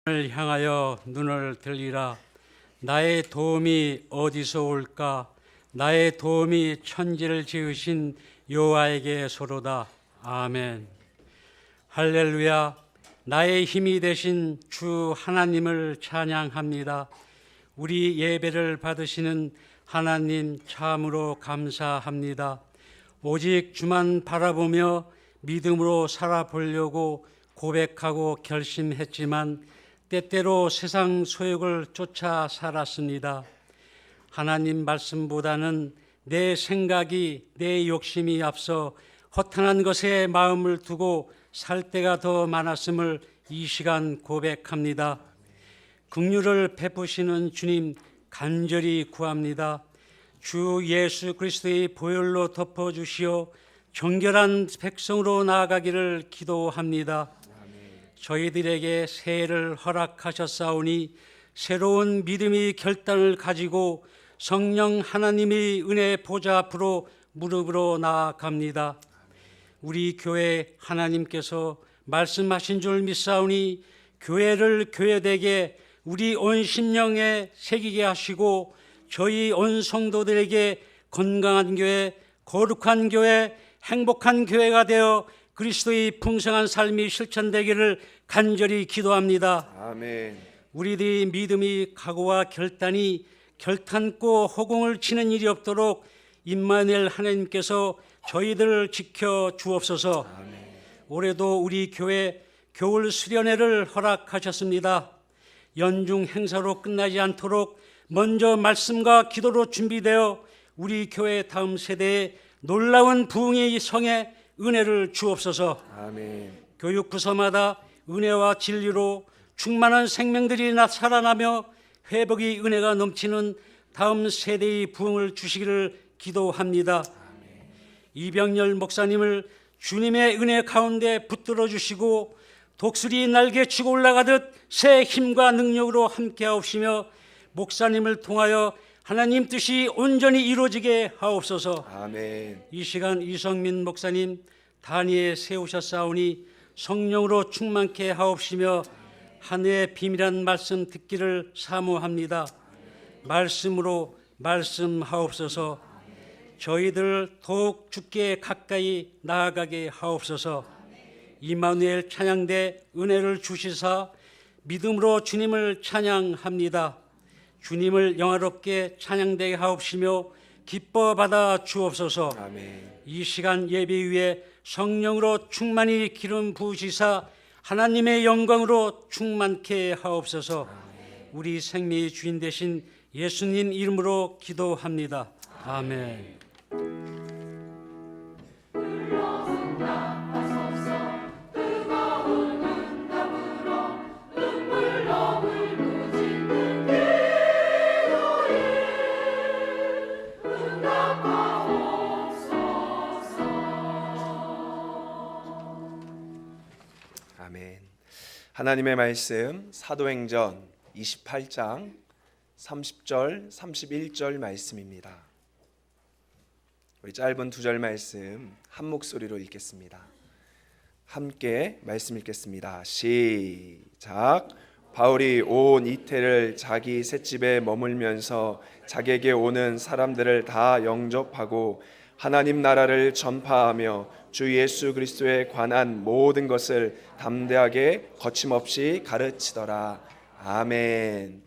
을 향하여 눈을 들리라. 나의 도움이 어디서 올까? 나의 도움이 천지를 지으신 여호와에게 소로다. 아멘. 할렐루야. 나의 힘이 되신 주 하나님을 찬양합니다. 우리 예배를 받으시는 하나님 참으로 감사합니다. 오직 주만 바라보며 믿음으로 살아보려고 고백하고 결심했지만 때때로 세상 소욕을 쫓아 살았습니다. 하나님 말씀보다는 내 생각이, 내 욕심이 앞서 허탄한 것에 마음을 두고 살 때가 더 많았음을 이 시간 고백합니다. 긍휼을 베푸시는 주님 간절히 구합니다. 주 예수 그리스도의 보혈로 덮어주시어 정결한 백성으로 나아가기를 기도합니다. 저희들에게 새해를 허락하셨사오니 새로운 믿음의 결단을 가지고 성령 하나님의 은혜 보좌 앞으로 무릎으로 나아갑니다. 우리 교회 하나님께서 말씀하신 줄 믿사오니 교회를 교회되게 우리 온 심령에 새기게 하시고 저희 온 성도들에게 건강한 교회, 거룩한 교회, 행복한 교회가 되어 그리스도의 풍성한 삶이 실천되기를 간절히 기도합니다. 아멘. 우리들의 믿음의 각오와 결단이 결탄코 허공을 치는 일이 없도록 임마누엘 하나님께서 저희들을 지켜 주옵소서. 아멘. 올해도 우리 교회 겨울 수련회를 허락하셨습니다. 연중 행사로 끝나지 않도록 먼저 말씀과 기도로 준비되어 우리 교회 다음 세대에 놀라운 부흥의 성에 은혜를 주옵소서. 아멘. 교육 부서마다 은혜와 진리로 충만한 생명들이 살아나며 회복의 은혜가 넘치는 다음 세대의 부흥을 주시기를 기도합니다. 이병렬 목사님을 주님의 은혜 가운데 붙들어 주시고 독수리 날개 치고 올라가듯 새 힘과 능력으로 함께하옵시며 목사님을 통하여 하나님 뜻이 온전히 이루어지게 하옵소서. 아멘. 이 시간 이성민 목사님 단위에 세우셨사오니 성령으로 충만케 하옵시며 한 해의 비밀한 말씀 듣기를 사모합니다. 말씀으로 말씀하옵소서. 저희들 더욱 주께 가까이 나아가게 하옵소서. 임마누엘 찬양대 은혜를 주시사 믿음으로 주님을 찬양합니다. 주님을 영화롭게 찬양되게 하옵시며 기뻐 받아 주옵소서. 아멘. 이 시간 예배 위에 성령으로 충만히 기름 부으시사 하나님의 영광으로 충만케 하옵소서. 우리 생명의 주인 되신 예수님 이름으로 기도합니다. 아멘. 아멘. 하나님의 말씀 사도행전 28장 30절 31절 말씀입니다. 우리 짧은 두 절 말씀 한 목소리로 읽겠습니다. 함께 말씀 읽겠습니다. 시작. 바울이 온 이태를 자기 셋집에 머물면서 자기에게 오는 사람들을 다 영접하고 하나님 나라를 전파하며 주 예수 그리스도에 관한 모든 것을 담대하게 거침없이 가르치더라. 아멘.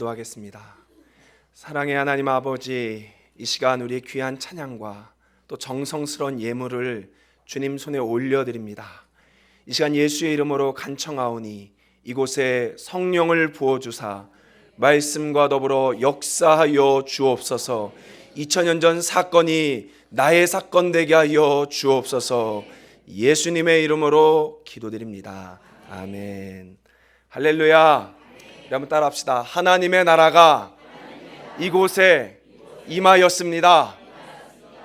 기도하겠습니다. 사랑의 하나님 아버지, 이 시간 우리의 귀한 찬양과 또 정성스러운 예물을 주님 손에 올려드립니다. 이 시간 예수의 이름으로 간청하오니 이곳에 성령을 부어주사 말씀과 더불어 역사하여 주옵소서. 2000년 전 사건이 나의 사건 되게 하여 주옵소서. 예수님의 이름으로 기도드립니다. 아멘. 할렐루야. 한번 따라합시다. 하나님의 나라가 이곳에 임하였습니다.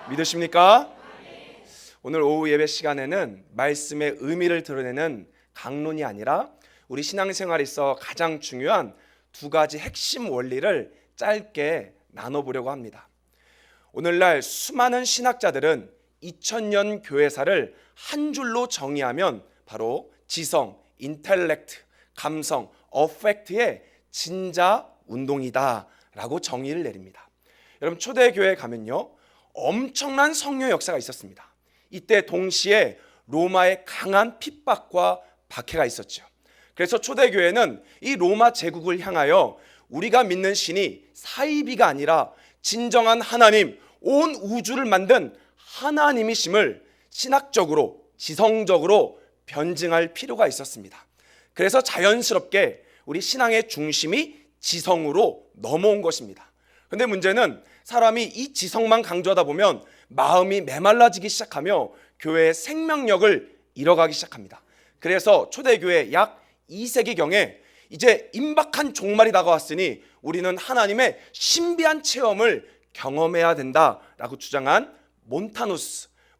믿으십니까? 오늘 오후 예배 시간에는 말씀의 의미를 드러내는 강론이 아니라 우리 신앙생활에서 가장 중요한 두 가지 핵심 원리를 짧게 나눠보려고 합니다. 오늘날 수많은 신학자들은 2000년 교회사를 한 줄로 정의하면 바로 지성, 인텔렉트, 감성, 어펙트의 진자 운동이다 라고 정의를 내립니다. 여러분, 초대교회에 가면요 엄청난 성령 역사가 있었습니다. 이때 동시에 로마의 강한 핍박과 박해가 있었죠. 그래서 초대교회는 이 로마 제국을 향하여 우리가 믿는 신이 사이비가 아니라 진정한 하나님, 온 우주를 만든 하나님이심을 신학적으로, 지성적으로 변증할 필요가 있었습니다. 그래서 자연스럽게 우리 신앙의 중심이 지성으로 넘어온 것입니다. 그런데 문제는 사람이 이 지성만 강조하다 보면 마음이 메말라지기 시작하며 교회의 생명력을 잃어가기 시작합니다. 그래서 초대교회 약 2세기경에 이제 임박한 종말이 다가왔으니 우리는 하나님의 신비한 체험을 경험해야 된다라고 주장한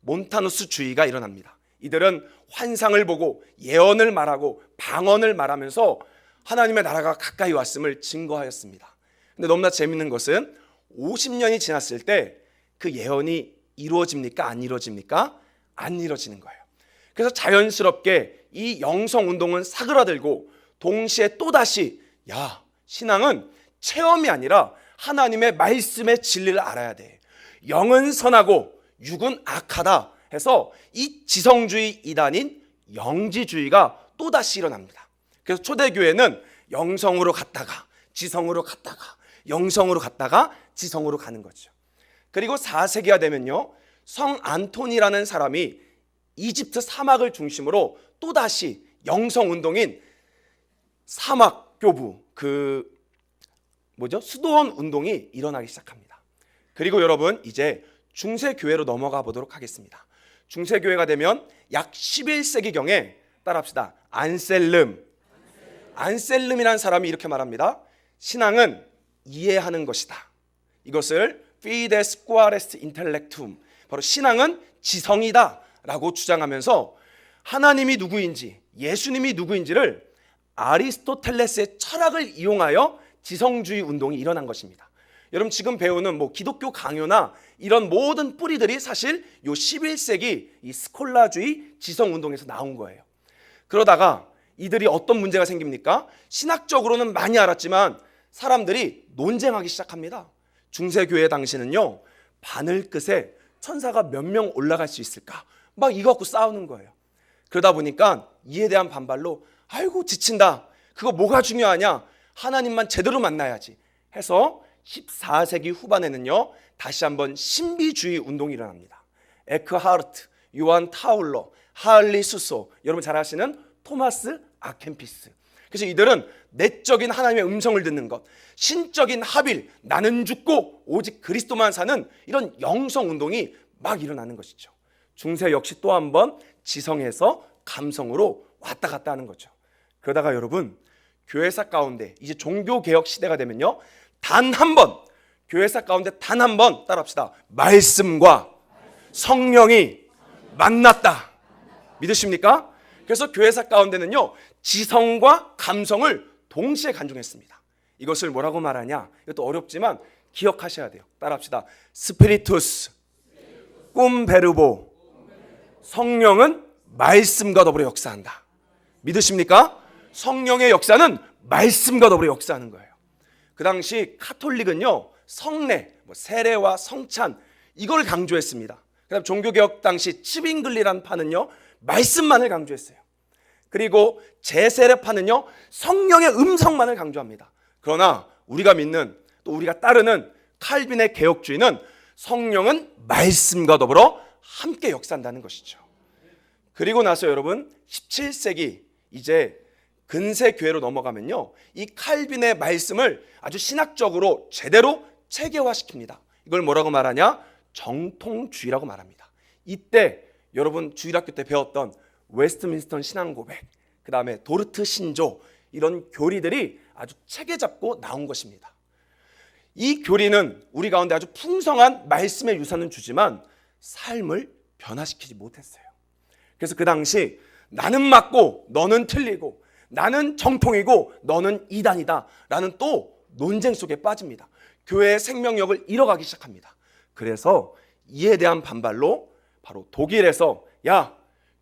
몬타누스주의가 일어납니다. 이들은 환상을 보고 예언을 말하고 방언을 말하면서 하나님의 나라가 가까이 왔음을 증거하였습니다. 근데 너무나 재밌는 것은 50년이 지났을 때 그 예언이 이루어집니까? 안 이루어집니까? 안 이루어지는 거예요. 그래서 자연스럽게 이 영성운동은 사그라들고 동시에 또다시 신앙은 체험이 아니라 하나님의 말씀의 진리를 알아야 돼. 영은 선하고 육은 악하다 해서 이 지성주의 이단인 영지주의가 또다시 일어납니다. 그래서 초대교회는 영성으로 갔다가 지성으로 갔다가 영성으로 갔다가 지성으로 가는 거죠. 그리고 4세기가 되면요 성 안토니라는 사람이 이집트 사막을 중심으로 또다시 영성운동인 사막교부 수도원 운동이 일어나기 시작합니다. 그리고 여러분 이제 중세교회로 넘어가 보도록 하겠습니다. 중세교회가 되면 약 11세기경에 따라합시다. 안셀름이라는 사람이 이렇게 말합니다. 신앙은 이해하는 것이다. 이것을 fides quaest intellectum, 바로 신앙은 지성이다 라고 주장하면서 하나님이 누구인지 예수님이 누구인지를 아리스토텔레스의 철학을 이용하여 지성주의 운동이 일어난 것입니다. 여러분 지금 배우는 기독교 강요나 이런 모든 뿌리들이 사실 요 11세기 이 스콜라주의 지성운동에서 나온 거예요. 그러다가 이들이 어떤 문제가 생깁니까? 신학적으로는 많이 알았지만 사람들이 논쟁하기 시작합니다. 중세교회 당시는요 바늘끝에 천사가 몇 명 올라갈 수 있을까? 막 이거 갖고 싸우는 거예요. 그러다 보니까 이에 대한 반발로 아이고 지친다. 그거 뭐가 중요하냐? 하나님만 제대로 만나야지 해서 14세기 후반에는요 다시 한번 신비주의 운동이 일어납니다. 에크하르트, 요한 타울러, 하을리 수소, 여러분 잘 아시는 토마스 아켄피스. 그래서 이들은 내적인 하나님의 음성을 듣는 것, 신적인 합일, 나는 죽고 오직 그리스도만 사는 이런 영성 운동이 막 일어나는 것이죠. 중세 역시 또 한 번 지성에서 감성으로 왔다 갔다 하는 거죠. 그러다가 여러분 교회사 가운데 이제 종교개혁 시대가 되면요 단 한 번, 교회사 가운데 단 한 번 따라합시다. 말씀과 성령이 만났다. 믿으십니까? 그래서 교회사 가운데는요 지성과 감성을 동시에 간중했습니다. 이것을 뭐라고 말하냐? 이것도 어렵지만 기억하셔야 돼요. 따라합시다. 스피리투스, 꿈베르보. 성령은 말씀과 더불어 역사한다. 믿으십니까? 성령의 역사는 말씀과 더불어 역사하는 거예요. 그 당시 카톨릭은요 성례, 세례와 성찬 이걸 강조했습니다. 그다음 종교개혁 당시 치빙글리라는 파는요 말씀만을 강조했어요. 그리고 제세례파는요 성령의 음성만을 강조합니다. 그러나 우리가 믿는 또 우리가 따르는 칼빈의 개혁주의는 성령은 말씀과 더불어 함께 역사한다는 것이죠. 그리고 나서 여러분 17세기 이제 근세 교회로 넘어가면요, 이 칼빈의 말씀을 아주 신학적으로 제대로 체계화시킵니다. 이걸 뭐라고 말하냐? 정통주의라고 말합니다. 이때 여러분 주일학교 때 배웠던 웨스트민스터 신앙고백, 그 다음에 도르트 신조, 이런 교리들이 아주 체계 잡고 나온 것입니다. 이 교리는 우리 가운데 아주 풍성한 말씀의 유산은 주지만 삶을 변화시키지 못했어요. 그래서 그 당시 나는 맞고 너는 틀리고, 나는 정통이고 너는 이단이다 라는 또 논쟁 속에 빠집니다. 교회의 생명력을 잃어가기 시작합니다. 그래서 이에 대한 반발로 바로 독일에서 야,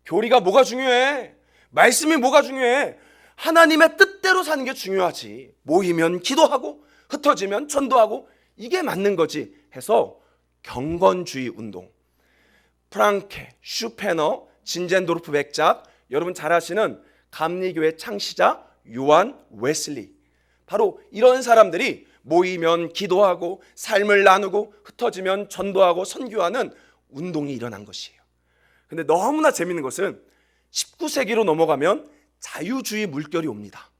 교리가 뭐가 중요해? 말씀이 뭐가 중요해? 하나님의 뜻대로 사는 게 중요하지. 모이면 기도하고 흩어지면 전도하고 이게 맞는 거지 해서 경건주의 운동, 프랑케, 슈페너, 진젠도르프 백작, 여러분 잘 아시는 감리교회 창시자 요한 웨슬리, 바로 이런 사람들이 모이면 기도하고 삶을 나누고 흩어지면 전도하고 선교하는 운동이 일어난 것이에요. 근데 너무나 재밌는 것은 19세기로 넘어가면 자유주의 물결이 옵니다.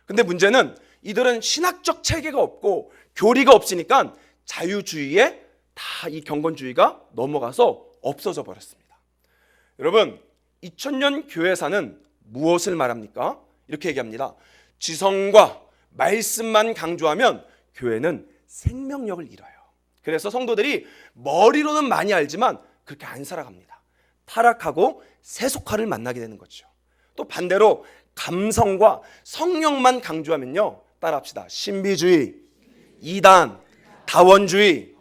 근데 문제는 이들은 신학적 체계가 없고 교리가 없으니까 자유주의에 다 이 경건주의가 넘어가서 없어져 버렸습니다. 여러분 2000년 교회사는 무엇을 말합니까? 이렇게 얘기합니다. 지성과 말씀만 강조하면 교회는 생명력을 잃어요. 그래서 성도들이 머리로는 많이 알지만 그렇게 안 살아갑니다. 타락하고 세속화를 만나게 되는 거죠. 또 반대로 감성과 성령만 강조하면요, 따라합시다. 신비주의, 이단, 다원주의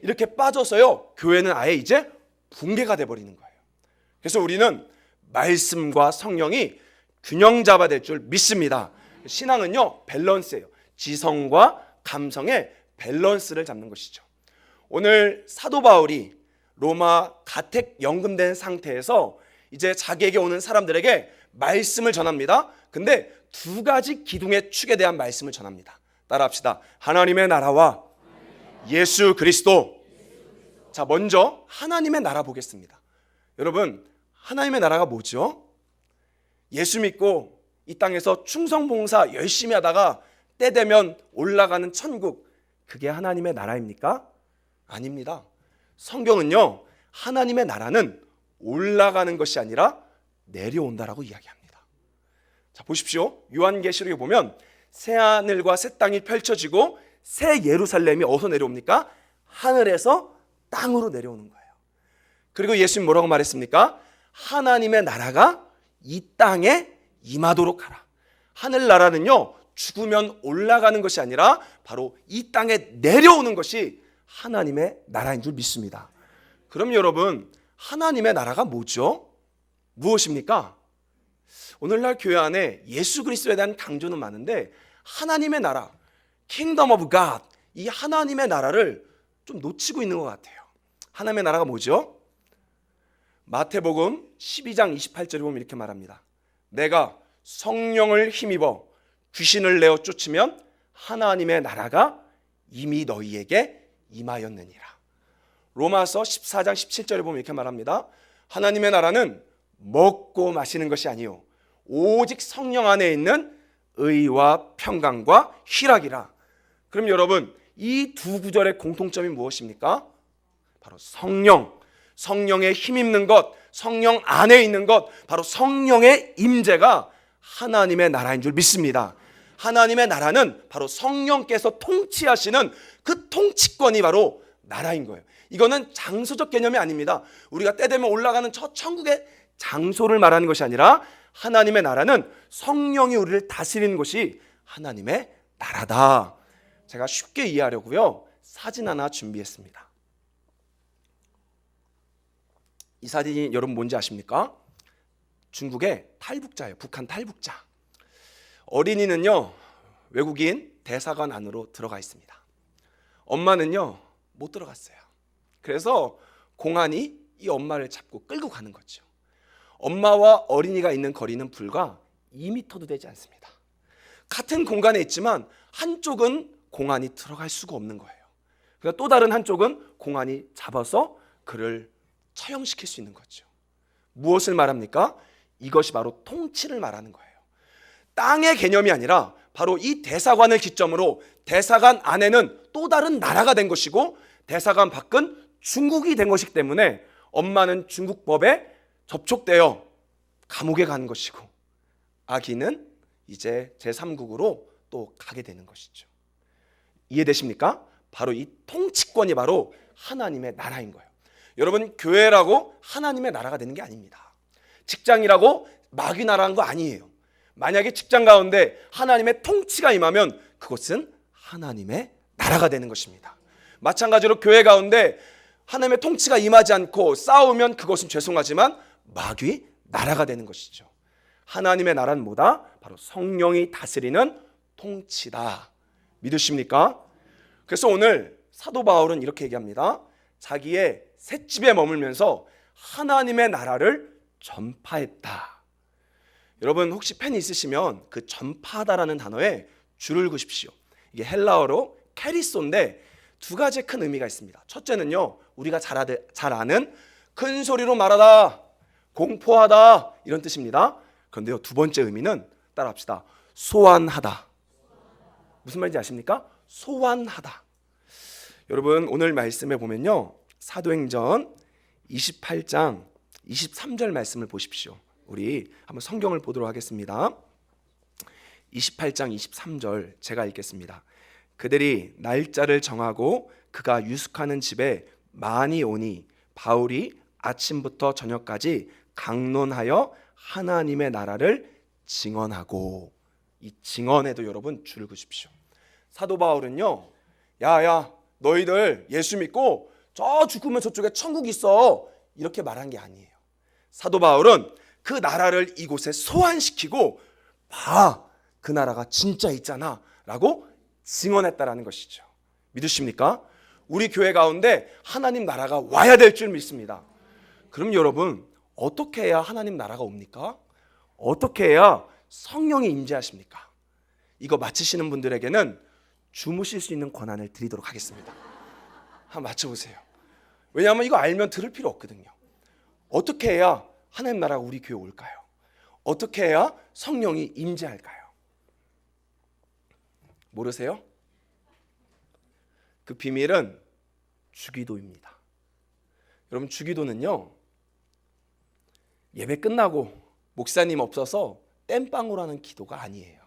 이렇게 빠져서요, 교회는 아예 이제 붕괴가 돼버리는 거예요. 그래서 우리는 말씀과 성령이 균형 잡아야 될 줄 믿습니다. 신앙은요, 밸런스예요. 지성과 감성의 밸런스를 잡는 것이죠. 오늘 사도 바울이 로마 가택 연금된 상태에서 이제 자기에게 오는 사람들에게 말씀을 전합니다. 근데 두 가지 기둥의 축에 대한 말씀을 전합니다. 따라합시다. 하나님의 나라와 예수 그리스도. 자, 먼저 하나님의 나라 보겠습니다. 여러분, 하나님의 나라가 뭐죠? 예수 믿고 이 땅에서 충성봉사 열심히 하다가 때 되면 올라가는 천국, 그게 하나님의 나라입니까? 아닙니다. 성경은요, 하나님의 나라는 올라가는 것이 아니라 내려온다라고 이야기합니다. 자, 보십시오. 요한계시록에 보면 새 하늘과 새 땅이 펼쳐지고 새 예루살렘이 어디서 내려옵니까? 하늘에서 땅으로 내려오는 거예요. 그리고 예수님 뭐라고 말했습니까? 하나님의 나라가 이 땅에 임하도록 하라. 하늘나라는요, 죽으면 올라가는 것이 아니라 바로 이 땅에 내려오는 것이 하나님의 나라인 줄 믿습니다. 그럼 여러분, 하나님의 나라가 뭐죠? 무엇입니까? 오늘날 교회 안에 예수 그리스도에 대한 강조는 많은데 하나님의 나라, Kingdom of God, 이 하나님의 나라를 좀 놓치고 있는 것 같아요. 하나님의 나라가 뭐죠? 마태복음 12장 28절에 보면 이렇게 말합니다. 내가 성령을 힘입어 귀신을 내어 쫓으면 하나님의 나라가 이미 너희에게 임하였느니라. 로마서 14장 17절에 보면 이렇게 말합니다. 하나님의 나라는 먹고 마시는 것이 아니요 오직 성령 안에 있는 의와 평강과 희락이라. 그럼 여러분, 이 두 구절의 공통점이 무엇입니까? 바로 성령, 성령의 힘입는 것, 성령 안에 있는 것, 바로 성령의 임재가 하나님의 나라인 줄 믿습니다. 하나님의 나라는 바로 성령께서 통치하시는 그 통치권이 바로 나라인 거예요. 이거는 장소적 개념이 아닙니다. 우리가 때 되면 올라가는 저 천국의 장소를 말하는 것이 아니라 하나님의 나라는 성령이 우리를 다스리는 것이 하나님의 나라다. 제가 쉽게 이해하려고요, 사진 하나 준비했습니다. 이 사진이 여러분 뭔지 아십니까? 중국의 탈북자예요. 북한 탈북자. 어린이는요, 외국인 대사관 안으로 들어가 있습니다. 엄마는요, 못 들어갔어요. 그래서 공안이 이 엄마를 잡고 끌고 가는 거죠. 엄마와 어린이가 있는 거리는 불과 2m도 되지 않습니다. 같은 공간에 있지만 한쪽은 공안이 들어갈 수가 없는 거예요. 그러니까 또 다른 한쪽은 공안이 잡아서 그를 처형시킬 수 있는 거죠. 무엇을 말합니까? 이것이 바로 통치를 말하는 거예요. 땅의 개념이 아니라 바로 이 대사관을 기점으로 대사관 안에는 또 다른 나라가 된 것이고 대사관 밖은 중국이 된 것이기 때문에 엄마는 중국법에 접촉되어 감옥에 간 것이고 아기는 이제 제3국으로 또 가게 되는 것이죠. 이해되십니까? 바로 이 통치권이 바로 하나님의 나라인 거예요. 여러분, 교회라고 하나님의 나라가 되는 게 아닙니다. 직장이라고 마귀 나라인 거 아니에요. 만약에 직장 가운데 하나님의 통치가 임하면 그것은 하나님의 나라가 되는 것입니다. 마찬가지로 교회 가운데 하나님의 통치가 임하지 않고 싸우면 그것은 죄송하지만 마귀 나라가 되는 것이죠. 하나님의 나라는 뭐다? 바로 성령이 다스리는 통치다. 믿으십니까? 그래서 오늘 사도 바울은 이렇게 얘기합니다. 자기의 셋집에 머물면서 하나님의 나라를 전파했다. 여러분 혹시 펜 있으시면 그 전파하다라는 단어에 줄을 그으십시오. 이게 헬라어로 캐리소인데 두 가지 큰 의미가 있습니다. 첫째는요, 우리가 잘 아는 큰 소리로 말하다, 공포하다 이런 뜻입니다. 그런데요, 두 번째 의미는 따라합시다. 소환하다. 무슨 말인지 아십니까? 소환하다. 여러분 오늘 말씀에 보면요, 사도행전 28장 23절 말씀을 보십시오. 우리 한번 성경을 보도록 하겠습니다. 28장 23절 제가 읽겠습니다. 그들이 날짜를 정하고 그가 유숙하는 집에 많이 오니 바울이 아침부터 저녁까지 강론하여 하나님의 나라를 증언하고, 이 증언에도 여러분 줄을 그으십시오. 사도 바울은요, 야야 너희들 예수 믿고 저 죽으면 저쪽에 천국 있어 이렇게 말한 게 아니에요. 사도 바울은 그 나라를 이곳에 소환시키고 봐, 그 나라가 진짜 있잖아 라고 증언했다라는 것이죠. 믿으십니까? 우리 교회 가운데 하나님 나라가 와야 될 줄 믿습니다. 그럼 여러분 어떻게 해야 하나님 나라가 옵니까? 어떻게 해야 성령이 임재하십니까? 이거 맞히시는 분들에게는 주무실 수 있는 권한을 드리도록 하겠습니다. 한번 맞춰보세요. 왜냐하면 이거 알면 들을 필요 없거든요. 어떻게 해야 하나님 나라가 우리 교회에 올까요? 어떻게 해야 성령이 임재할까요? 모르세요? 그 비밀은 주기도입니다. 여러분 주기도는요, 예배 끝나고 목사님 없어서 땜빵으로 하는 기도가 아니에요.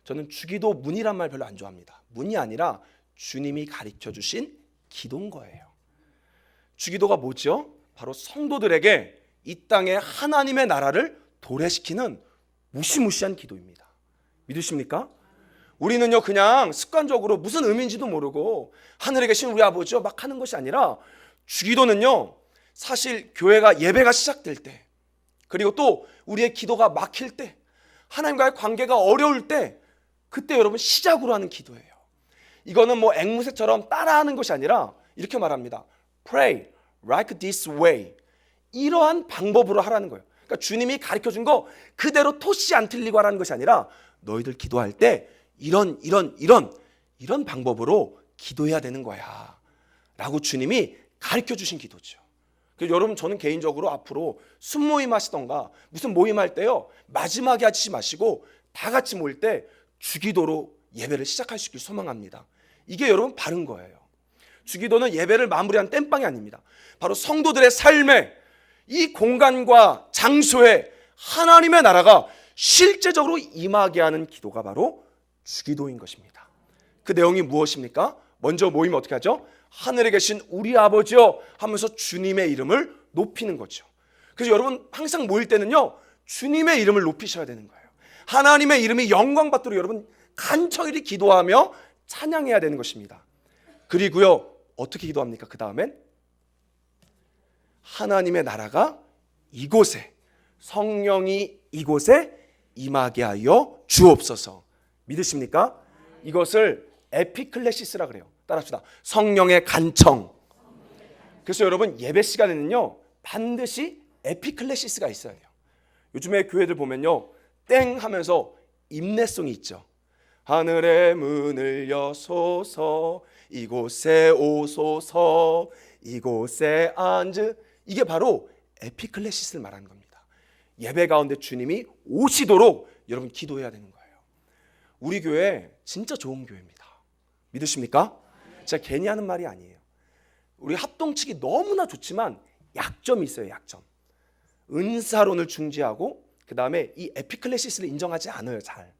저는 주기도 문이란 말 별로 안 좋아합니다. 문이 아니라 주님이 가르쳐 주신 기도인 거예요. 주기도가 뭐죠? 바로 성도들에게 이 땅에 하나님의 나라를 도래시키는 무시무시한 기도입니다. 믿으십니까? 우리는요 그냥 습관적으로 무슨 의미인지도 모르고 하늘에 계신 우리 아버지요 막 하는 것이 아니라, 주기도는요 사실 교회가 예배가 시작될 때, 그리고 또 우리의 기도가 막힐 때, 하나님과의 관계가 어려울 때, 그때 여러분 시작으로 하는 기도예요. 이거는 뭐 앵무새처럼 따라하는 것이 아니라 이렇게 말합니다. Pray like this way. 이러한 방법으로 하라는 거예요. 그러니까 주님이 가르쳐준 거 그대로 토시 안 틀리고 하라는 것이 아니라 너희들 기도할 때 이런 방법으로 기도해야 되는 거야 라고 주님이 가르쳐주신 기도죠. 그래서 여러분 저는 개인적으로 앞으로 순모임 하시던가 무슨 모임할 때요, 마지막에 하지 마시고 다 같이 모일 때 주기도로 예배를 시작할 수 있길 소망합니다. 이게 여러분 바른 거예요. 주기도는 예배를 마무리한 땜빵이 아닙니다. 바로 성도들의 삶에, 이 공간과 장소에 하나님의 나라가 실제적으로 임하게 하는 기도가 바로 주기도인 것입니다. 그 내용이 무엇입니까? 먼저 모이면 어떻게 하죠? 하늘에 계신 우리 아버지여 하면서 주님의 이름을 높이는 거죠. 그래서 여러분 항상 모일 때는요, 주님의 이름을 높이셔야 되는 거예요. 하나님의 이름이 영광받도록 여러분 간절히 기도하며 찬양해야 되는 것입니다. 그리고요 어떻게 기도합니까? 그 다음엔 하나님의 나라가 이곳에, 성령이 이곳에 임하게 하여 주옵소서. 믿으십니까? 이것을 에피클레시스라 그래요. 따라합시다. 성령의 간청. 그래서 여러분 예배 시간에는요 반드시 에피클레시스가 있어야 돼요. 요즘에 교회들 보면요 땡 하면서 인내성이 있죠. 하늘의 문을 여소서, 이곳에 오소서, 이곳에 앉으. 이게 바로 에피클레시스를 말하는 겁니다. 예배 가운데 주님이 오시도록 여러분 기도해야 되는 거예요. 우리 교회 진짜 좋은 교회입니다. 믿으십니까? 제가 괜히 하는 말이 아니에요. 우리 합동측이 너무나 좋지만 약점이 있어요. 약점. 은사론을 중지하고 그 다음에 이 에피클레시스를 인정하지 않아요. 잘.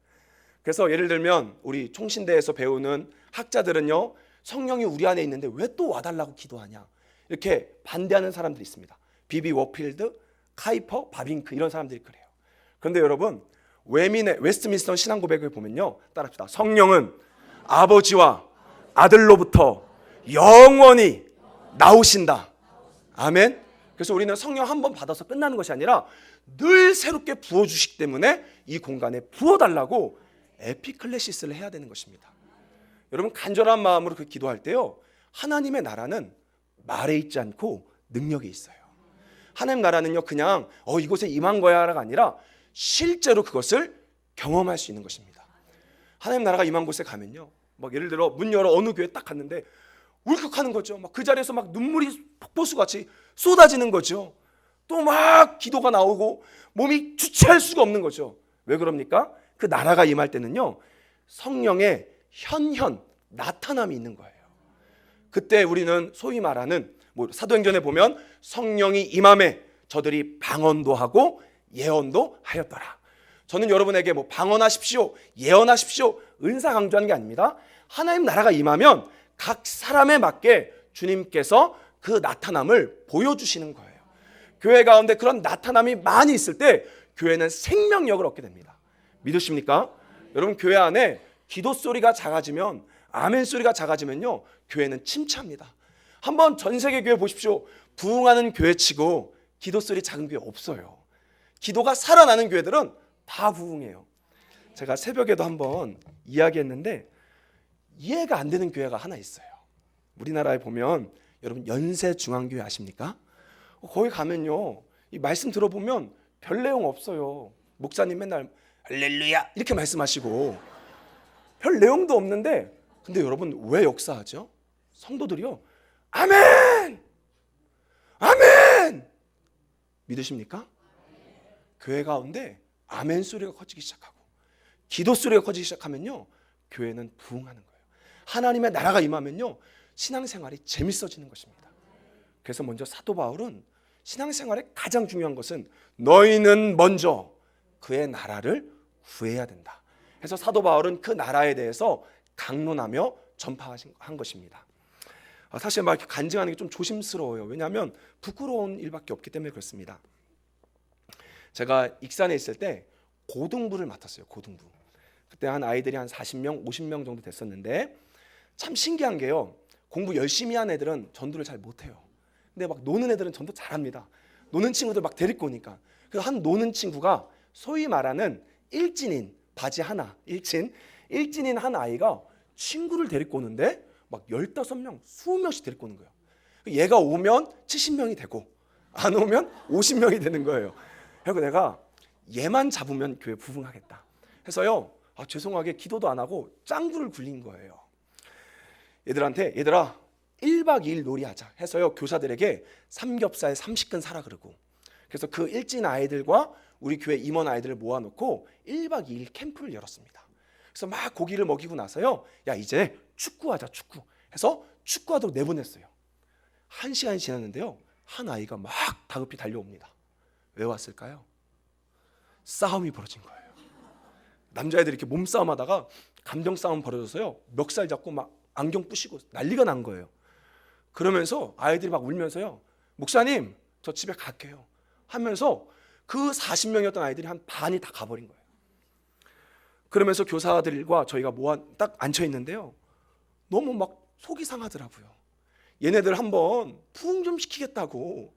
그래서 예를 들면 우리 총신대에서 배우는 학자들은요, 성령이 우리 안에 있는데 왜 또 와달라고 기도하냐, 이렇게 반대하는 사람들이 있습니다. 비비 워필드, 카이퍼, 바빙크, 이런 사람들이 그래요. 그런데 여러분, 웨스트민스터 신앙고백을 보면요, 따라합시다. 성령은 아버지와 아들로부터 영원히 나오신다. 아멘. 그래서 우리는 성령 한 번 받아서 끝나는 것이 아니라 늘 새롭게 부어주시기 때문에 이 공간에 부어달라고 에피클레시스를 해야 되는 것입니다. 여러분, 간절한 마음으로 그 기도할 때요, 하나님의 나라는 말에 있지 않고 능력에 있어요. 하나님 나라는요, 그냥 이곳에 임한 거야가 아니라 실제로 그것을 경험할 수 있는 것입니다. 하나님 나라가 임한 곳에 가면요, 막 예를 들어 문 열어 어느 교회 딱 갔는데 울컥하는 거죠. 막 그 자리에서 막 눈물이 폭포수 같이 쏟아지는 거죠. 또 막 기도가 나오고 몸이 주체할 수가 없는 거죠. 왜 그럽니까? 그 나라가 임할 때는요, 성령의 현현 나타남이 있는 거예요. 그때 우리는 소위 말하는 사도행전에 보면 성령이 임함에 저들이 방언도 하고 예언도 하였더라. 저는 여러분에게 방언하십시오, 예언하십시오, 은사 강조하는 게 아닙니다. 하나님 나라가 임하면 각 사람에 맞게 주님께서 그 나타남을 보여주시는 거예요. 교회 가운데 그런 나타남이 많이 있을 때 교회는 생명력을 얻게 됩니다. 믿으십니까? 여러분, 교회 안에 기도 소리가 작아지면, 아멘 소리가 작아지면요, 교회는 침체합니다. 한번 전 세계 교회 보십시오. 부흥하는 교회치고 기도 소리 작은 교회 없어요. 기도가 살아나는 교회들은 다 부흥해요. 제가 새벽에도 한번 이야기했는데 이해가 안 되는 교회가 하나 있어요. 우리나라에 보면 여러분 연세중앙교회 아십니까? 거기 가면요, 이 말씀 들어보면 별 내용 없어요. 목사님 맨날 할렐루야 이렇게 말씀하시고 별 내용도 없는데, 근데 여러분 왜 역사하죠? 성도들이요, 아멘! 아멘! 믿으십니까? 교회 가운데 아멘 소리가 커지기 시작하고 기도 소리가 커지기 시작하면요, 교회는 부흥하는 거예요. 하나님의 나라가 임하면요, 신앙생활이 재밌어지는 것입니다. 그래서 먼저 사도 바울은 신앙생활에 가장 중요한 것은 너희는 먼저 그의 나라를 구해야 된다. 그래서 사도 바울은 그 나라에 대해서 강론하며 전파한 것입니다. 사실 막 이렇게 간증하는 게 좀 조심스러워요. 왜냐하면 부끄러운 일밖에 없기 때문에 그렇습니다. 제가 익산에 있을 때 고등부를 맡았어요. 고등부. 그때 한 아이들이 한 40명, 50명 정도 됐었는데 참 신기한 게요, 공부 열심히 한 애들은 전도를 잘 못해요. 근데 막 노는 애들은 전도 잘합니다. 노는 친구들 막 데리고 오니까. 그래서 한 노는 친구가 소위 말하는 일진인, 바지 하나, 일진인 한 아이가 친구를 데리고 오는데 막 15명, 20명씩 데리고 오는 거예요. 얘가 오면 70명이 되고 안 오면 50명이 되는 거예요. 그래서 내가 얘만 잡으면 교회 부흥하겠다 해서요, 죄송하게 기도도 안 하고 짱구를 굴린 거예요. 얘들한테, 얘들아 1박 2일 놀이하자 해서요, 교사들에게 삼겹살 30근 사라 그러고, 그래서 그 일진 아이들과 우리 교회 임원 아이들을 모아놓고 1박 2일 캠프를 열었습니다. 그래서 막 고기를 먹이고 나서요, 야 이제 축구하자, 축구 해서 축구하도록 내보냈어요. 1시간이 지났는데요, 한 아이가 막 다급히 달려옵니다. 왜 왔을까요? 싸움이 벌어진 거예요. 남자애들이 이렇게 몸싸움 하다가 감정 싸움 벌어져서요, 멱살 잡고 막 안경 부시고 난리가 난 거예요. 그러면서 아이들이 막 울면서요, 목사님 저 집에 갈게요 하면서 그 40명이었던 아이들이 한 반이 다 가버린 거예요. 그러면서 교사들과 저희가 딱 앉혀 있는데요, 너무 막 속이 상하더라고요. 얘네들 한번 부흥 좀 시키겠다고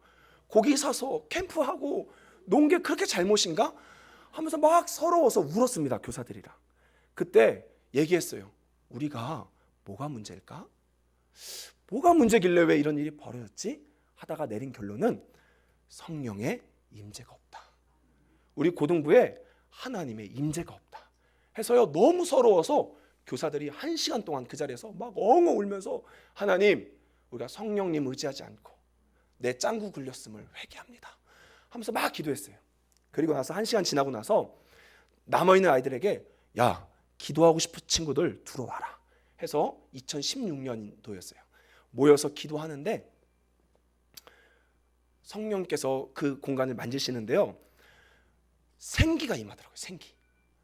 고기 사서 캠프하고 논 게 그렇게 잘못인가 하면서 막 서러워서 울었습니다. 교사들이랑. 그때 얘기했어요. 우리가 뭐가 문제일까? 뭐가 문제길래 왜 이런 일이 벌어졌지? 하다가 내린 결론은 성령의 임재가 없다. 우리 고등부에 하나님의 임재가 없다 해서요, 너무 서러워서 교사들이 1시간 동안 그 자리에서 막 엉엉 울면서 하나님, 우리가 성령님 의지하지 않고 내 짱구 굴렸음을 회개합니다 하면서 막 기도했어요. 그리고 나서 1시간 지나고 나서 남아있는 아이들에게 야, 기도하고 싶은 친구들 들어와라 해서 2016년도였어요. 모여서 기도하는데 성령께서 그 공간을 만지시는데요, 생기가 임하더라고요. 생기.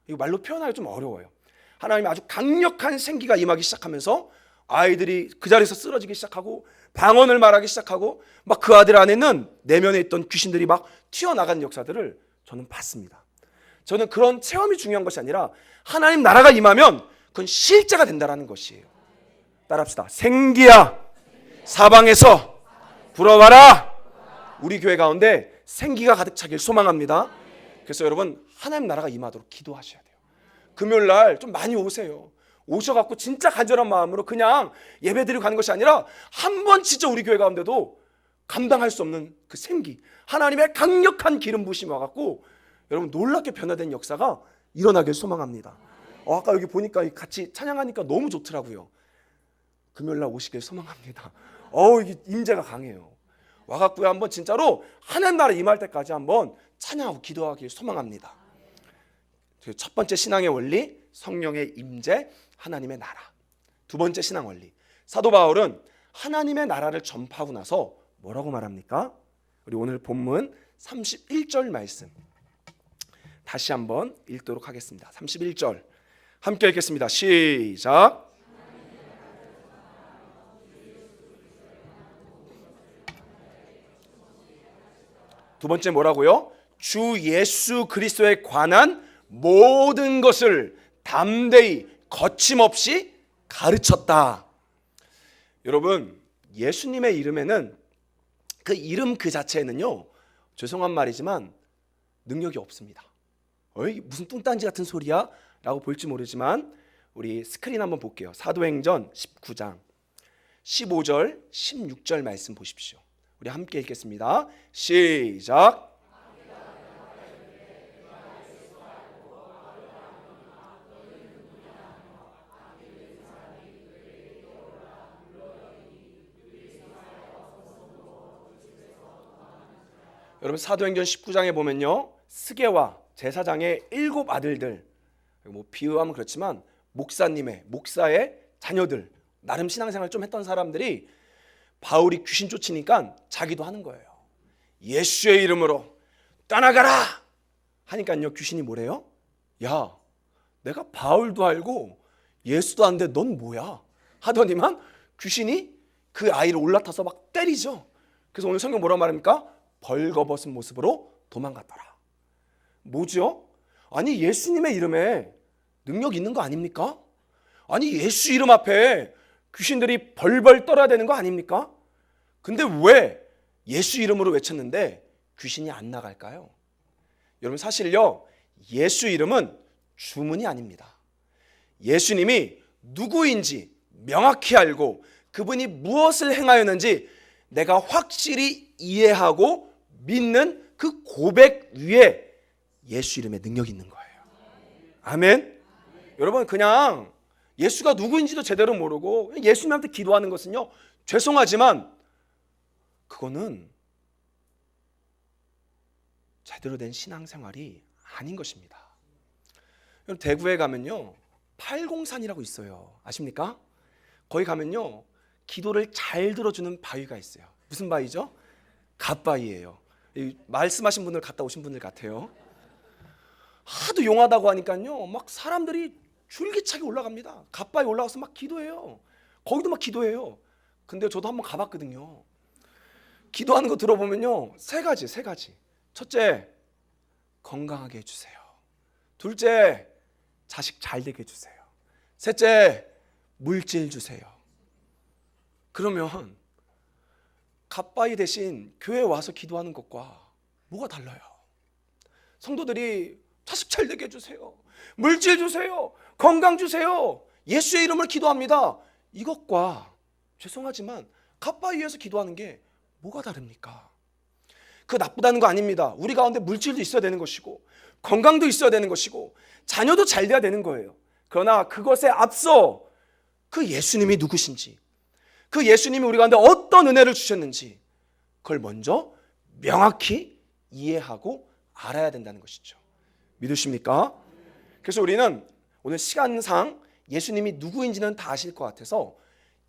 이거 말로 표현하기 좀 어려워요. 하나님이 아주 강력한 생기가 임하기 시작하면서 아이들이 그 자리에서 쓰러지기 시작하고 방언을 말하기 시작하고 막 그 아들 안에는 내면에 있던 귀신들이 막 튀어나가는 역사들을 저는 봤습니다. 저는 그런 체험이 중요한 것이 아니라 하나님 나라가 임하면 그건 실제가 된다는 것이에요. 따라합시다. 생기야, 사방에서 불어와라. 우리 교회 가운데 생기가 가득 차길 소망합니다. 그래서 여러분, 하나님 나라가 임하도록 기도하셔야 돼요. 금요일날 좀 많이 오세요. 오셔갖고 진짜 간절한 마음으로 그냥 예배드리고 가는 것이 아니라 한번 진짜 우리 교회 가운데도 감당할 수 없는 그 생기, 하나님의 강력한 기름 부심이 와갖고 여러분 놀랍게 변화된 역사가 일어나길 소망합니다. 아까 여기 보니까 같이 찬양하니까 너무 좋더라고요. 금요일날 오시길 소망합니다. 이게 임재가 강해요. 와갖고요 한번 진짜로 하나님 나라 임할 때까지 한번 찬양하고 기도하길 소망합니다. 첫 번째 신앙의 원리, 성령의 임재, 하나님의 나라. 두 번째 신앙 원리, 사도 바울은 하나님의 나라를 전파하고 나서 뭐라고 말합니까? 우리 오늘 본문 31절 말씀 다시 한번 읽도록 하겠습니다. 31절 함께 읽겠습니다. 시작. 두 번째 뭐라고요? 주 예수 그리스도에 관한 모든 것을 담대히 거침없이 가르쳤다. 여러분, 예수님의 이름에는 그 이름 그 자체에는요, 죄송한 말이지만 능력이 없습니다. 무슨 뚱딴지 같은 소리야? 라고 볼지 모르지만 우리 스크린 한번 볼게요. 사도행전 19장 15절 16절 말씀 보십시오. 우리 함께 읽겠습니다. 시작. 여러분, 사도행전 19장에 보면요, 스게와 제사장의 7 아들들, 뭐 비유하면 그렇지만 목사의 자녀들, 나름 신앙생활 좀 했던 사람들이 바울이 귀신 쫓으니까 자기도 하는 거예요. 예수의 이름으로 떠나가라 하니까요, 귀신이 뭐래요? 야, 내가 바울도 알고 예수도 아는데 넌 뭐야? 하더니만 귀신이 그 아이를 올라타서 막 때리죠. 그래서 오늘 성경 뭐라고 말합니까? 벌거벗은 모습으로 도망갔더라. 뭐죠? 아니, 예수님의 이름에 능력 있는 거 아닙니까? 아니, 예수 이름 앞에 귀신들이 벌벌 떨어야 되는 거 아닙니까? 근데 왜 예수 이름으로 외쳤는데 귀신이 안 나갈까요? 여러분, 사실요, 예수 이름은 주문이 아닙니다. 예수님이 누구인지 명확히 알고 그분이 무엇을 행하였는지 내가 확실히 이해하고 믿는 그 고백 위에 예수 이름에 능력이 있는 거예요. 아멘. 여러분, 그냥 예수가 누구인지도 제대로 모르고 예수님한테 기도하는 것은요, 죄송하지만 그거는 제대로 된 신앙생활이 아닌 것입니다. 여러분, 대구에 가면요 803이라고 있어요. 아십니까? 거기 가면요 기도를 잘 들어주는 바위가 있어요. 무슨 바위죠? 갓바위예요. 말씀하신 분들 갔다 오신 분들 같아요. 하도 용하다고 하니까요 막 사람들이 줄기차게 올라갑니다. 갓바위 올라가서 막 기도해요. 거기도 막 기도해요. 근데 저도 한번 가봤거든요. 기도하는 거 들어보면요 세 가지. 첫째, 건강하게 해주세요. 둘째, 자식 잘 되게 해주세요. 셋째, 물질 주세요. 그러면 갓바위 대신 교회에 와서 기도하는 것과 뭐가 달라요? 성도들이 자식 잘 되게 해주세요, 물질 주세요, 건강 주세요, 예수의 이름을 기도합니다. 이것과 죄송하지만 갓바위에서 기도하는 게 뭐가 다릅니까? 그 나쁘다는 거 아닙니다. 우리 가운데 물질도 있어야 되는 것이고 건강도 있어야 되는 것이고 자녀도 잘 돼야 되는 거예요. 그러나 그것에 앞서 그 예수님이 누구신지, 그 예수님이 우리 가운데 어떤 은혜를 주셨는지 그걸 먼저 명확히 이해하고 알아야 된다는 것이죠. 믿으십니까? 그래서 우리는 오늘 시간상 예수님이 누구인지는 다 아실 것 같아서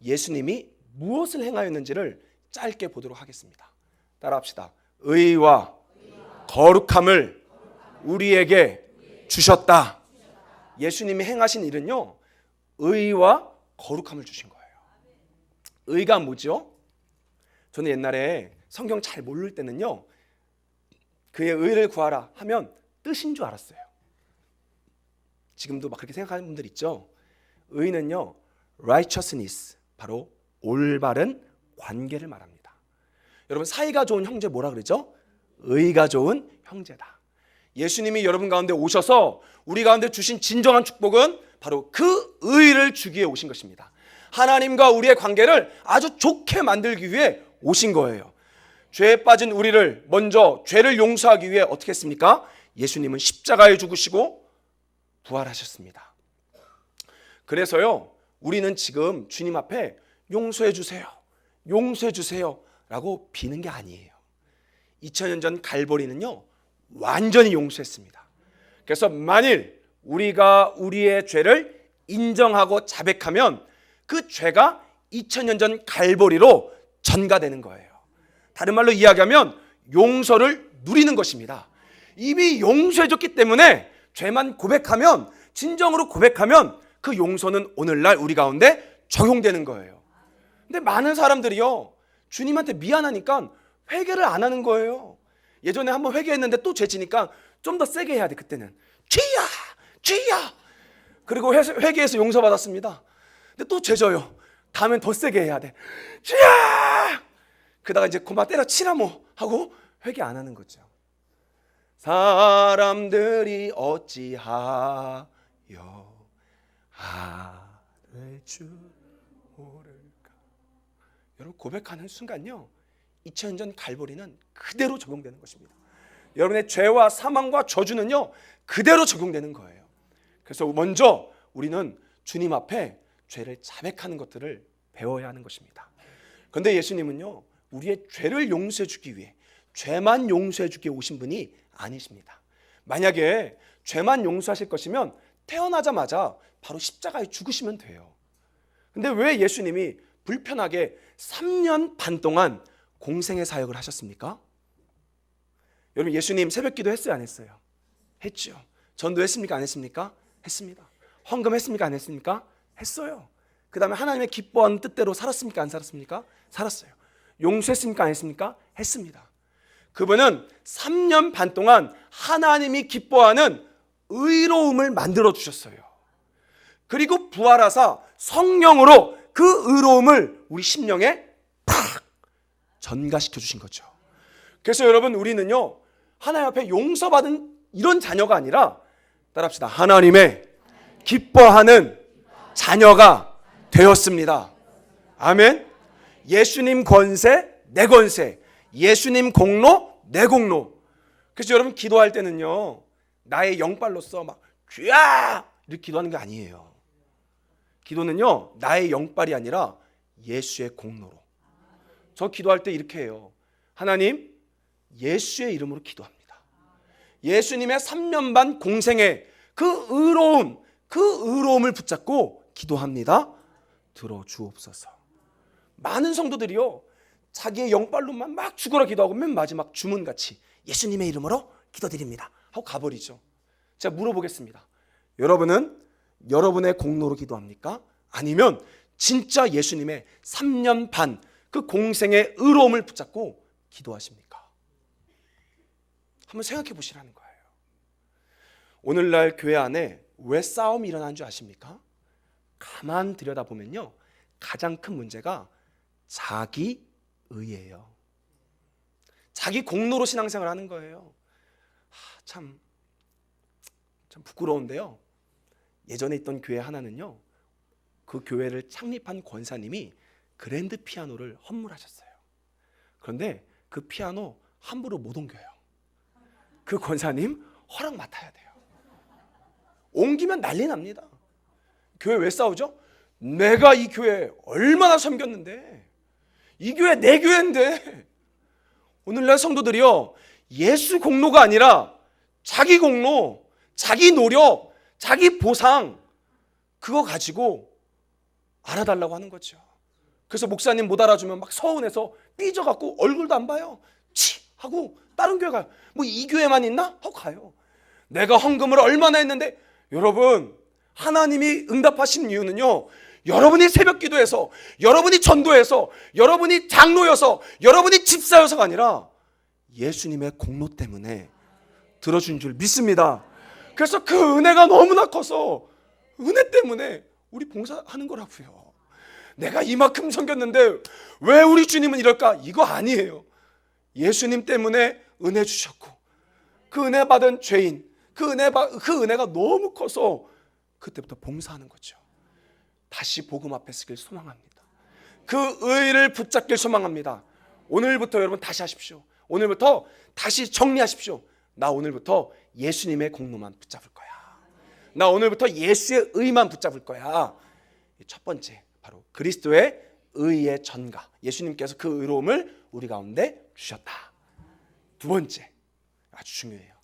예수님이 무엇을 행하였는지를 짧게 보도록 하겠습니다. 따라합시다. 의와 거룩함을 우리에게 주셨다. 예수님이 행하신 일은요, 의와 거룩함을 주신 거예요. 의가 뭐죠? 저는 옛날에 성경 잘 모를 때는요, 그의 의를 구하라 하면 뜻인 줄 알았어요. 지금도 막 그렇게 생각하는 분들 있죠. 의는요, righteousness, 바로 올바른 관계를 말합니다. 여러분, 사이가 좋은 형제 뭐라 그러죠? 의가 좋은 형제다. 예수님이 여러분 가운데 오셔서 우리 가운데 주신 진정한 축복은 바로 그 의를 주기 위해 오신 것입니다. 하나님과 우리의 관계를 아주 좋게 만들기 위해 오신 거예요. 죄에 빠진 우리를 먼저 죄를 용서하기 위해 어떻게 했습니까? 예수님은 십자가에 죽으시고 부활하셨습니다. 그래서요, 우리는 지금 주님 앞에 용서해 주세요, 용서해 주세요 라고 비는 게 아니에요. 2000년 전 갈보리는요, 완전히 용서했습니다. 그래서 만일 우리가 우리의 죄를 인정하고 자백하면 그 죄가 2000년 전 갈보리로 전가되는 거예요. 다른 말로 이야기하면 용서를 누리는 것입니다. 이미 용서해줬기 때문에 죄만 고백하면, 진정으로 고백하면 그 용서는 오늘날 우리 가운데 적용되는 거예요. 근데 많은 사람들이요, 주님한테 미안하니까 회개를 안 하는 거예요. 예전에 한번 회개했는데 또 죄 지니까 좀 더 세게 해야 돼. 그때는 죄야, 죄야. 그리고 회개해서 용서받았습니다. 근데 또 죄 져요. 다음엔 더 세게 해야 돼. 죄야. 그러다가 이제 그만 때려치라 뭐 하고 회개 안 하는 거죠. 사람들이 어찌하여 아뢰 줄 모를까. 여러분, 고백하는 순간요, 2000년 전 갈보리는 그대로 적용되는 것입니다. 여러분의 죄와 사망과 저주는요, 그대로 적용되는 거예요. 그래서 먼저 우리는 주님 앞에 죄를 자백하는 것들을 배워야 하는 것입니다. 그런데 예수님은요, 우리의 죄를 용서해 주기 위해, 죄만 용서해 주기 위해 오신 분이 아니십니다. 만약에 죄만 용서하실 것이면 태어나자마자 바로 십자가에 죽으시면 돼요. 근데 왜 예수님이 불편하게 3년 반 동안 공생의 사역을 하셨습니까? 여러분, 예수님 새벽기도 했어요, 안 했어요? 했죠. 전도했습니까, 안 했습니까? 했습니다. 헌금했습니까, 안 했습니까? 했어요. 그 다음에 하나님의 기뻐하는 뜻대로 살았습니까, 안 살았습니까? 살았어요. 용서했습니까, 안 했습니까? 했습니다. 그분은 3년 반 동안 하나님이 기뻐하는 의로움을 만들어 주셨어요. 그리고 부활하사 성령으로 그 의로움을 우리 심령에 팍 전가시켜 주신 거죠. 그래서 여러분, 우리는요, 하나님 앞에 용서받은 이런 자녀가 아니라, 따라합시다, 하나님의 기뻐하는 자녀가 되었습니다. 아멘. 예수님 권세, 내 권세. 예수님 공로, 내 공로. 그래서 여러분, 기도할 때는요, 나의 영빨로서 막 주야 이렇게 기도하는 게 아니에요. 기도는요, 나의 영빨이 아니라 예수의 공로로. 저 기도할 때 이렇게 해요. 하나님, 예수의 이름으로 기도합니다. 예수님의 3년 반 공생의 그 의로움을 붙잡고 기도합니다. 들어주옵소서. 많은 성도들이요, 자기의 영빨로만 막 죽어라 기도하고 맨 마지막 주문같이 예수님의 이름으로 기도드립니다 하고 가버리죠. 제가 물어보겠습니다. 여러분은 여러분의 공로로 기도합니까? 아니면 진짜 예수님의 3년 반 그 공생의 의로움을 붙잡고 기도하십니까? 한번 생각해 보시라는 거예요. 오늘날 교회 안에 왜 싸움이 일어나는 줄 아십니까? 가만 들여다보면요, 가장 큰 문제가 자기 의예요. 자기 공로로 신앙생활 하는 거예요. 참 부끄러운데요, 예전에 있던 교회 하나는요, 그 교회를 창립한 권사님이 그랜드 피아노를 헌물하셨어요. 그런데 그 피아노 함부로 못 옮겨요. 그 권사님 허락 맡아야 돼요. 옮기면 난리 납니다. 교회 왜 싸우죠? 내가 이 교회 얼마나 섬겼는데, 이 교회 내 교회인데. 오늘날 성도들이요, 예수 공로가 아니라 자기 공로, 자기 노력, 자기 보상, 그거 가지고 알아달라고 하는 거죠. 그래서 목사님 못 알아주면 막 서운해서 삐져갖고 얼굴도 안 봐요. 치! 하고 다른 교회 가요. 뭐 이 교회만 있나? 하고 가요. 내가 헌금을 얼마나 했는데. 여러분, 하나님이 응답하신 이유는요, 여러분이 새벽 기도해서, 여러분이 전도해서, 여러분이 장로여서, 여러분이 집사여서가 아니라 예수님의 공로 때문에 들어준 줄 믿습니다. 그래서 그 은혜가 너무나 커서 은혜 때문에 우리 봉사하는 거라고요. 내가 이만큼 섬겼는데 왜 우리 주님은 이럴까? 이거 아니에요. 예수님 때문에 은혜 주셨고, 그 은혜 받은 죄인, 그 은혜가 너무 커서 그때부터 봉사하는 거죠. 다시 복음 앞에 서길 소망합니다. 그 의를 붙잡길 소망합니다. 오늘부터 여러분 다시 하십시오. 오늘부터 다시 정리하십시오. 나 오늘부터 예수님의 공로만 붙잡을 거야. 나 오늘부터 예수의 의만 붙잡을 거야. 첫 번째, 바로 그리스도의 의의 전가. 예수님께서 그 의로움을 우리 가운데 주셨다. 두 번째, 아주 중요해요.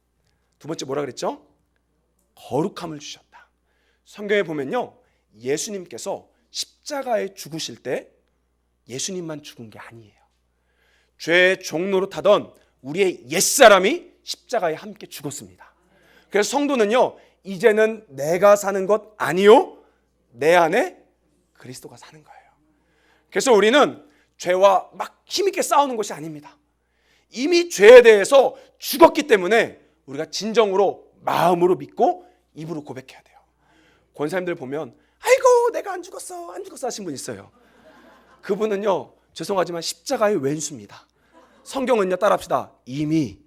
두 번째 뭐라 그랬죠? 거룩함을 주셨다. 성경에 보면요, 예수님께서 십자가에 죽으실 때 예수님만 죽은 게 아니에요. 죄의 종로로 타던 우리의 옛사람이 십자가에 함께 죽었습니다. 그래서 성도는요, 이제는 내가 사는 것 아니요, 내 안에 그리스도가 사는 거예요. 그래서 우리는 죄와 막 힘있게 싸우는 것이 아닙니다. 이미 죄에 대해서 죽었기 때문에 우리가 진정으로 마음으로 믿고 입으로 고백해야 돼요. 권사님들 보면 아이고 내가 안 죽었어 하신 분 있어요. 그분은요, 죄송하지만 십자가의 왼수입니다. 성경은요, 따라합시다. 이미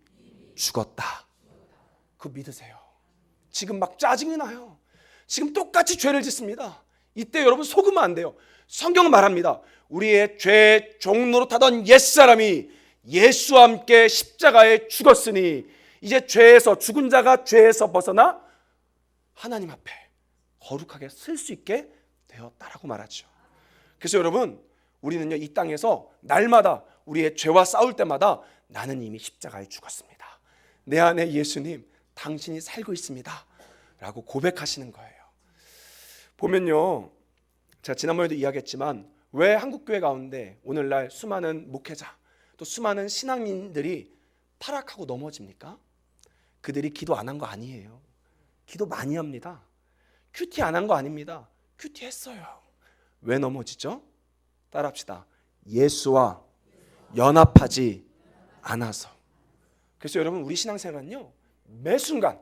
죽었다. 그거 믿으세요. 지금 막 짜증이 나요. 지금 똑같이 죄를 짓습니다. 이때 여러분 속으면 안 돼요. 성경은 말합니다. 우리의 죄의 종로로 타던 옛사람이 예수와 함께 십자가에 죽었으니 이제 죄에서, 죽은 자가 죄에서 벗어나 하나님 앞에 거룩하게 설 수 있게 되었다라고 말하죠. 그래서 여러분, 우리는요, 이 땅에서 날마다 우리의 죄와 싸울 때마다 나는 이미 십자가에 죽었습니다. 내 안에 예수님, 당신이 살고 있습니다 라고 고백하시는 거예요. 보면요, 제가 지난번에도 이야기했지만 왜 한국교회 가운데 오늘날 수많은 목회자, 또 수많은 신앙인들이 타락하고 넘어집니까? 그들이 기도 안 한 거 아니에요. 기도 많이 합니다. 큐티 안 한 거 아닙니다. 큐티 했어요. 왜 넘어지죠? 따라합시다. 예수와 연합하지 않아서. 그래서 여러분, 우리 신앙생활은요, 매 순간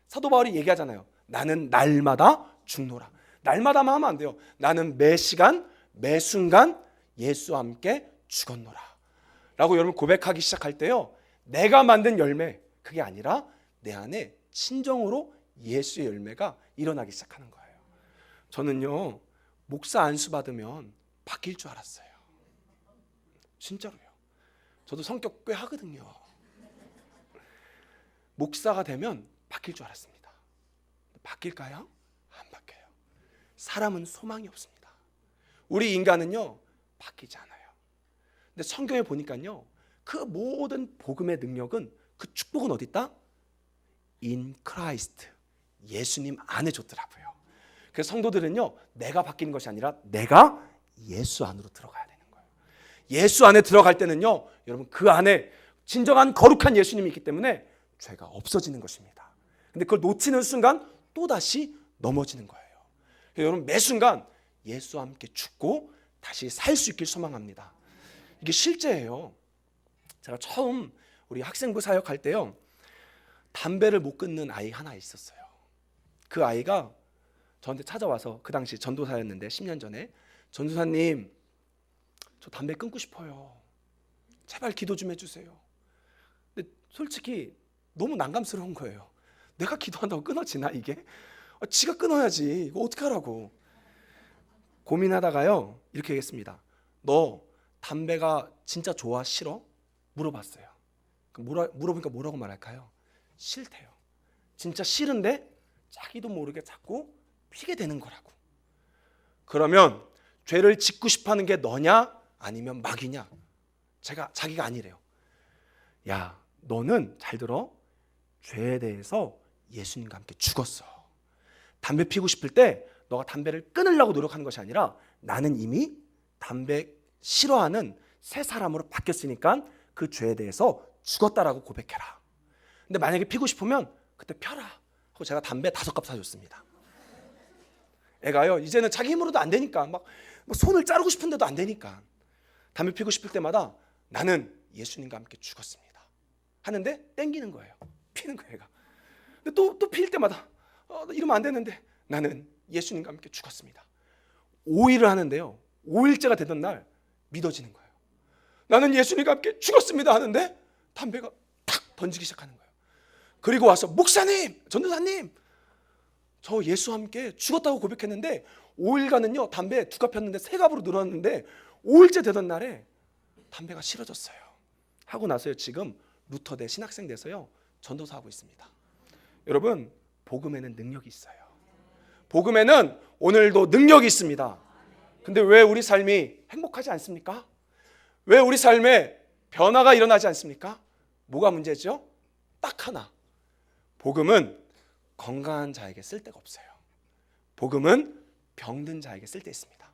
사도 바울이 얘기하잖아요. 나는 날마다 죽노라. 날마다만 하면 안 돼요. 나는 매 시간 매 순간 예수와 함께 죽었노라 라고 여러분 고백하기 시작할 때요, 내가 만든 열매, 그게 아니라 내 안에 진정으로 예수의 열매가 일어나기 시작하는 거예요. 저는요, 목사 안수 받으면 바뀔 줄 알았어요. 진짜로요. 저도 성격 꽤 하거든요. 목사가 되면 바뀔 줄 알았습니다. 바뀔까요? 안 바뀌어요. 사람은 소망이 없습니다. 우리 인간은요, 바뀌지 않아요. 근데 성경에 보니까요, 그 모든 복음의 능력은, 그 축복은 어디 있다? In Christ, 예수님 안에 줬더라고요. 그래서 성도들은요, 내가 바뀌는 것이 아니라 내가 예수 안으로 들어가야 되는 거예요. 예수 안에 들어갈 때는요, 여러분, 그 안에 진정한 거룩한 예수님이 있기 때문에 죄가 없어지는 것입니다. 근데 그걸 놓치는 순간 또다시 넘어지는 거예요. 여러분, 매 순간 예수와 함께 죽고 다시 살 수 있길 소망합니다. 이게 실제예요. 제가 처음 우리 학생부 사역할 때요, 담배를 못 끊는 아이 하나 있었어요. 그 아이가 저한테 찾아와서, 그 당시 전도사였는데 10년 전에, 전도사님, 저 담배 끊고 싶어요. 제발 기도 좀 해주세요. 근데 솔직히 너무 난감스러운 거예요. 내가 기도한다고 끊어지나 이게? 지가 끊어야지. 이거 어떻게 하라고. 고민하다가요, 이렇게 얘기했습니다. 너 담배가 진짜 좋아, 싫어? 물어봤어요. 물어보니까 뭐라고 말할까요? 싫대요. 진짜 싫은데 자기도 모르게 자꾸 피게 되는 거라고. 그러면 죄를 짓고 싶어하는 게 너냐 아니면 마귀냐? 자기가 아니래요. 야, 너는 잘 들어. 죄에 대해서 예수님과 함께 죽었어. 담배 피우고 싶을 때 너가 담배를 끊으려고 노력하는 것이 아니라 나는 이미 담배 싫어하는 새 사람으로 바뀌었으니까 그 죄에 대해서 죽었다라고 고백해라. 근데 만약에 피고 싶으면 그때 펴라 하고 제가 담배 5갑 사줬습니다. 애가요, 이제는 자기 힘으로도 안 되니까 막 손을 자르고 싶은데도 안 되니까 담배 피고 싶을 때마다 나는 예수님과 함께 죽었습니다 하는데 땡기는 거예요. 피는 거예요, 애가. 근데 또 필 때마다 이러면 안 되는데 나는 예수님과 함께 죽었습니다. 5일을 하는데요, 5일째가 되던 날 믿어지는 거예요. 나는 예수님과 함께 죽었습니다 하는데 담배가 탁 던지기 시작하는 거예요. 그리고 와서 목사님, 전도사님, 저 예수와 함께 죽었다고 고백했는데 5일간은요 담배 2갑 폈는데 3갑으로 늘었는데 5일째 되던 날에 담배가 싫어졌어요 하고 나서요 지금 루터대 신학생 돼서요 전도사하고 있습니다. 여러분, 복음에는 능력이 있어요. 복음에는 오늘도 능력이 있습니다. 근데 왜 우리 삶이 행복하지 않습니까? 왜 우리 삶에 변화가 일어나지 않습니까? 뭐가 문제죠? 딱 하나. 복음은 건강한 자에게 쓸 데가 없어요. 복음은 병든 자에게 쓸 데 있습니다.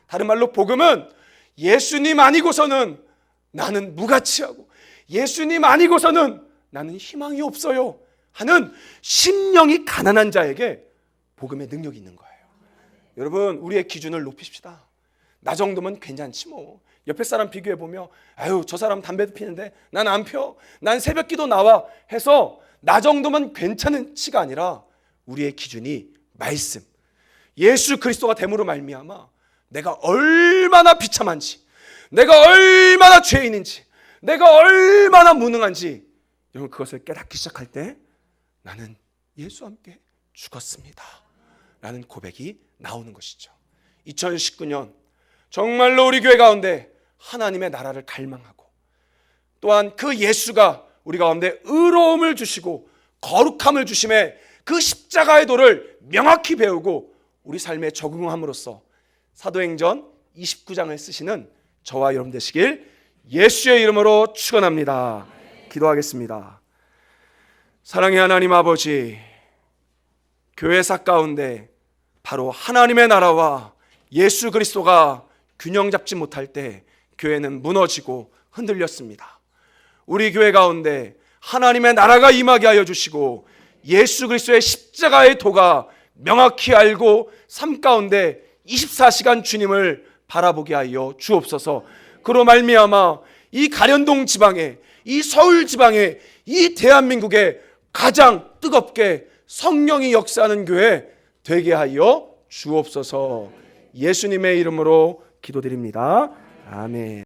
다른 말로 복음은 예수님 아니고서는 나는 무가치하고 예수님 아니고서는 나는 희망이 없어요 하는 심령이 가난한 자에게 복음의 능력이 있는 거예요. 여러분, 우리의 기준을 높이십시다. 나 정도면 괜찮지 뭐. 옆에 사람 비교해보며 아유 저 사람 담배도 피는데 난 안 펴, 난 새벽기도 나와 해서 나 정도면 괜찮은 치가 아니라 우리의 기준이 말씀, 예수 그리스도가 됨으로 말미암아 내가 얼마나 비참한지, 내가 얼마나 죄인인지, 내가 얼마나 무능한지, 여러분 그것을 깨닫기 시작할 때 나는 예수와 함께 죽었습니다 라는 고백이 나오는 것이죠. 2019년 정말로 우리 교회 가운데 하나님의 나라를 갈망하고 또한 그 예수가 우리 가운데 의로움을 주시고 거룩함을 주심에 그 십자가의 도를 명확히 배우고 우리 삶에 적응함으로써 사도행전 29장을 쓰시는 저와 여러분 되시길 예수의 이름으로 축원합니다. 기도하겠습니다. 사랑의 하나님 아버지, 교회사 가운데 바로 하나님의 나라와 예수 그리스도가 균형 잡지 못할 때 교회는 무너지고 흔들렸습니다. 우리 교회 가운데 하나님의 나라가 임하게 하여 주시고 예수 그리스도의 십자가의 도가 명확히 알고 삶 가운데 24시간 주님을 바라보게 하여 주옵소서. 그로 말미암아 이 가련동 지방에, 이 서울 지방에, 이 대한민국에 가장 뜨겁게 성령이 역사하는 교회 되게 하여 주옵소서. 예수님의 이름으로 기도드립니다. 아멘.